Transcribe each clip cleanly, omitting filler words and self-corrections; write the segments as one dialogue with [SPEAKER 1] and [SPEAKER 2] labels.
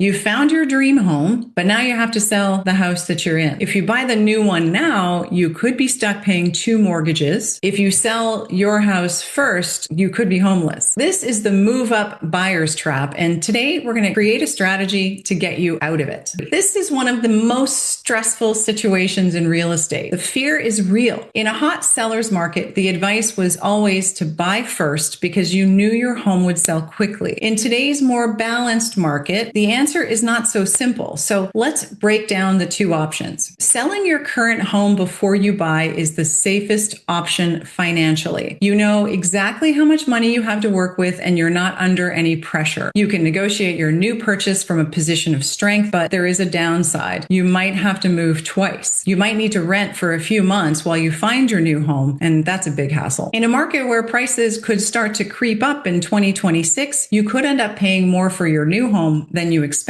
[SPEAKER 1] You found your dream home, but now you have to sell the house that you're in. If you buy the new one now, you could be stuck paying 2 mortgages. If you sell your house first, you could be homeless. This is the move up buyer's trap, and today we're going to create a strategy to get you out of it. This is one of the most stressful situations in real estate. The fear is real. In a hot seller's market, the advice was always to buy first because you knew your home would sell quickly. In today's more balanced market, the answer is not so simple. So let's break down the two options. Selling your current home before you buy is the safest option financially. You know exactly how much money you have to work with and you're not under any pressure. You can negotiate your new purchase from a position of strength, but there is a downside. You might have to move twice. You might need to rent for a few months while you find your new home, and that's a big hassle. In a market where prices could start to creep up in 2026, you could end up paying more for your new home than you expected.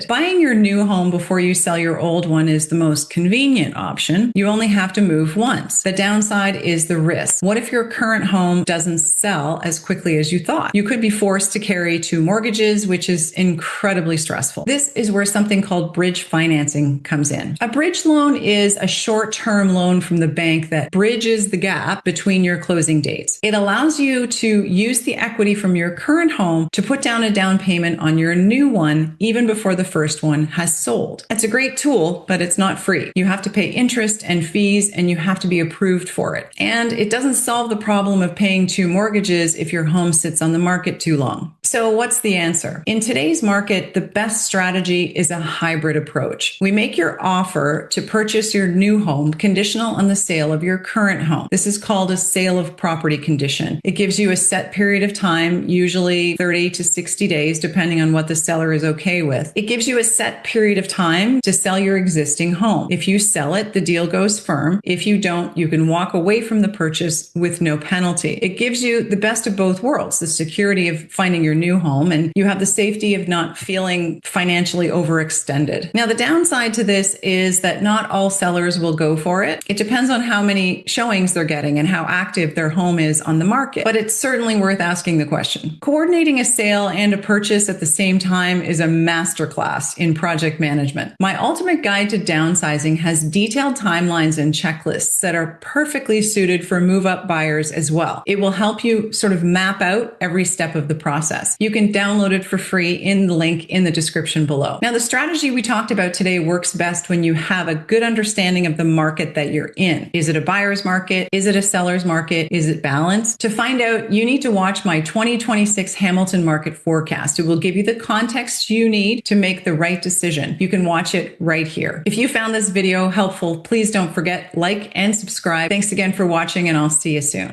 [SPEAKER 1] Buying your new home before you sell your old one is the most convenient option. You only have to move once. The downside is the risk. What if your current home doesn't sell as quickly as you thought? You could be forced to carry 2 mortgages, which is incredibly stressful. This is where something called bridge financing comes in. A bridge loan is a short-term loan from the bank that bridges the gap between your closing dates. It allows you to use the equity from your current home to put down a down payment on your new one, even before the first one has sold. It's a great tool, but it's not free. You have to pay interest and fees, and you have to be approved for it. And it doesn't solve the problem of paying 2 mortgages if your home sits on the market too long. So what's the answer? In today's market, the best strategy is a hybrid approach. We make your offer to purchase your new home conditional on the sale of your current home. This is called a sale of property condition. It gives you a set period of time, usually 30 to 60 days, depending on what the seller is okay with. It gives you a set period of time to sell your existing home. If you sell it, the deal goes firm. If you don't, you can walk away from the purchase with no penalty. It gives you the best of both worlds, the security of finding your new home, and you have the safety of not feeling financially overextended. Now, the downside to this is that not all sellers will go for it. It depends on how many showings they're getting and how active their home is on the market, but it's certainly worth asking the question. Coordinating a sale and a purchase at the same time is a masterclass in project management. My ultimate guide to downsizing has detailed timelines and checklists that are perfectly suited for move-up buyers as well. It will help you sort of map out every step of the process. You can download it for free in the link in the description below. Now, the strategy we talked about today works best when you have a good understanding of the market that you're in. Is it a buyer's market? Is it a seller's market? Is it balanced? To find out, you need to watch my 2026 Hamilton market forecast. It will give you the context you need to make the right decision. You can watch it right here. If you found this video helpful, please don't forget, like and subscribe. Thanks again for watching, and I'll see you soon.